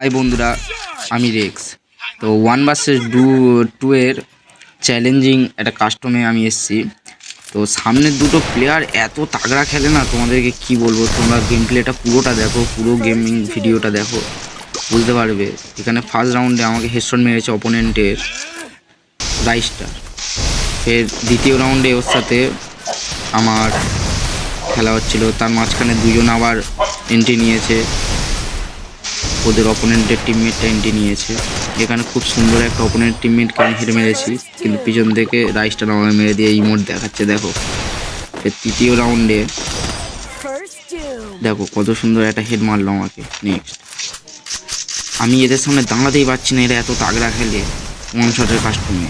High বন্ধুরা, আমি Rex. তো 1 vs 2 এর চ্যালেঞ্জিং একটা কাস্টমে আমি এসেছি। তো সামনের দুটো প্লেয়ার এত তাগড়া খেলে না, তোমাদেরকে কি বলবো। তোমরা গেম প্লেটা পুরোটা দেখো, পুরো গেমিং ভিডিওটা দেখো, বুঝতে পারবে। এখানে ফার্স্ট রাউন্ডে আমাকে হেডশট মেরেছে অপোনেন্টের রাইস্টার। ফের দ্বিতীয় রাউন্ডে ওর সাথে আমার খেলা হচ্ছিল, তার মাঝখানে দুজন আবার এন্ট্রি নিয়েছে, ওদের অপোনেন্টের টিমমেটটা এন্ট্রি নিয়েছে। এখানে খুব সুন্দর একটা অপোনেন্ট টিমমেটকে আমি হেরে মেরেছি, কিন্তু পিছন থেকে রাইসটা আমাকে মেরে দিয়ে ইমোট দেখাচ্ছে দেখো। তৃতীয় রাউন্ডে দেখো কত সুন্দর একটা হেড মারলো আমাকে। নেক্সট আমি এদের সামনে দাঁড়াতেই পারছি না, এরা এত তাগড়া খেলে ওয়ান শটের কাস্টমে।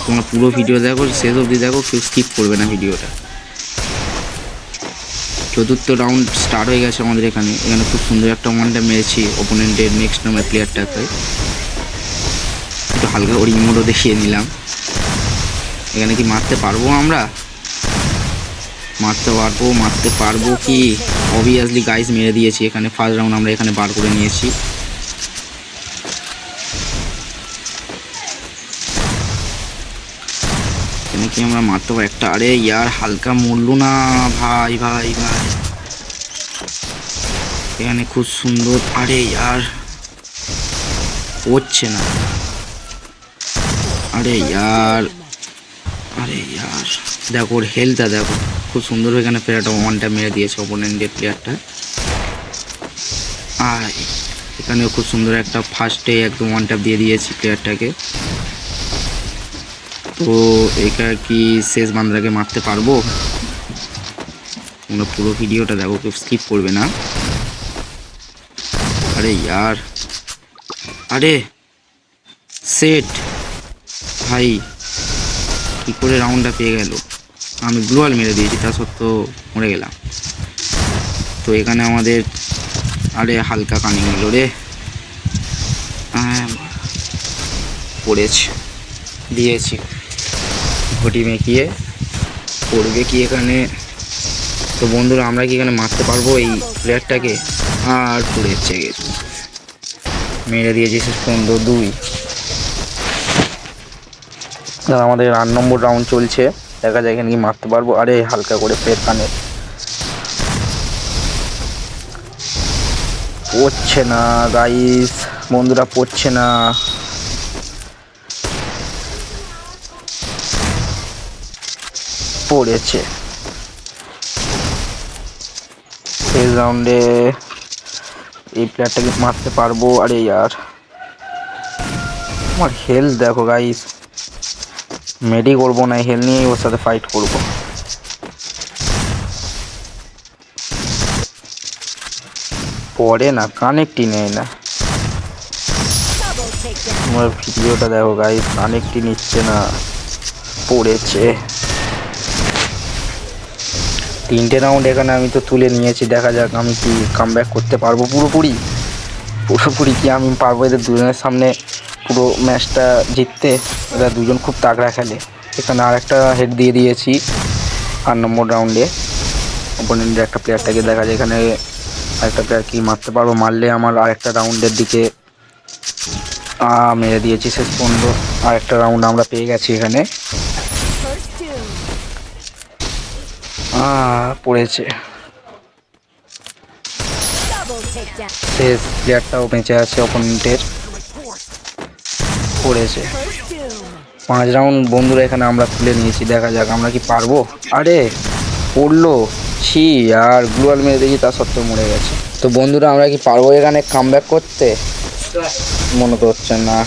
তোমরা পুরো ভিডিও দেখো, শেষ অবধি দেখো, কেউ স্কিপ করবে না ভিডিওটা। চতুর্থ রাউন্ড স্টার্ট হয়ে গেছে আমাদের। এখানে খুব সুন্দর একটা ওয়ানটা মেরেছি অপোনেন্টের নেক্সট নাম্বার প্লেয়ারটাকে। একটু হালকা ওর ইমোটও দেখিয়ে নিলাম। এখানে কি মারতে পারবো আমরা? মারতে পারবো কি? অবভিয়াসলি গাইস মেরে দিয়েছি। এখানে ফার্স্ট রাউন্ড আমরা এখানে বার করে নিয়েছি। এখানে কি আমরা মারতে পারবো একটা? আরে ইয়ার হালকা মরলো না ভাই ভাই ভাই। এখানে খুব সুন্দর। আরে ইয়ার হচ্ছে না। আরে ইয়ার দেখো ওর হেলথটা দেখো, খুব সুন্দর। এখানে ফের একটা ওয়ানটা মেরে দিয়েছে অপোনেন্টের প্লেয়ারটা। আর এখানেও খুব সুন্দর একটা ফার্স্টে একদম ওয়ান ট্যাপ দিয়ে দিয়েছি প্লেয়ারটাকে। তো এটা কি শেষ বান্দাকে মারতে পারবো? তোমরা পুরো ভিডিওটা দেখো, কেউ স্কিপ করবে না। আরে ইয়ার, আরে সেট ভাই, কি করে রাউন্ডটা পেয়ে গেল? আমি গ্লোয়াল মেরে দিয়েছি, তা সত্ত্বেও মরে গেলাম। তো এখানে আমাদের আরে হালকা কানিং নিল রে, পড়েছে দিয়েছি ঘটি মেকিয়ে। পড়বে কি এখানে? তো বন্ধুরা, আমরা কি এখানে মারতে পারবো এই প্লেয়ারটাকে? আর পড়েছে, মেরে দিয়েছি শেষ পর্যন্ত 2। আমাদের 8 নম্বর রাউন্ড চলছে, দেখা যায় এখানে কি মারতে পারবো। আরে হালকা করে ফের কানে পড়ছে না গাইস, বন্ধুরা পড়ছে না। পড়েছে শেষ রাউন্ডে। এই প্লেয়ারটাকে মারতে পারবো? আরে ইয়ার, আমার হেলথ দেখো গাইস, মেডি করবো না, হেলথ নিয়েই ওর সাথে ফাইট করবো। পড়ে না, কানেক্টই নেয় না। আমার ভিডিওটা দেখো গাইস, কানেক্টই নিচ্ছে না, পড়েছে। 3টে রাউন্ড এখানে আমি তো তুলে নিয়েছি, দেখা যাক আমি কি কামব্যাক করতে পারবো পুরোপুরি কি আমি পারবো এদের দুজনের সামনে পুরো ম্যাচটা জিততে। এরা দুজন খুব তাগড়া খেলে। এখানে আর একটা হেড দিয়ে দিয়েছি 8 নম্বর রাউন্ডে অপোনেন্টের একটা প্লেয়ারটাকে। দেখা যায় এখানে আরেকটা প্লেয়ার কি মারতে পারবো, মারলে আমার আরেকটা রাউন্ডের দিকে মেরে দিয়েছি শেষ পর্যন্ত। আরেকটা রাউন্ড আমরা পেয়ে গেছি এখানে। পড়েছে, শেষ প্লেয়ারটাও বেঁচে আছে অপোনেন্টের, পড়েছে। 5 রাউন্ড বন্ধুরা এখানে আমরা তুলে নিয়েছি, দেখা যাক আমরা কি পারবো। আরে পড়লো, ছি আর গ্লোয়াল মেরে দিয়েছি, তা সত্ত্বেও মরে গেছে। তো বন্ধুরা, আমরা কি পারবো এখানে কামব্যাক করতে? মনে তো হচ্ছে না।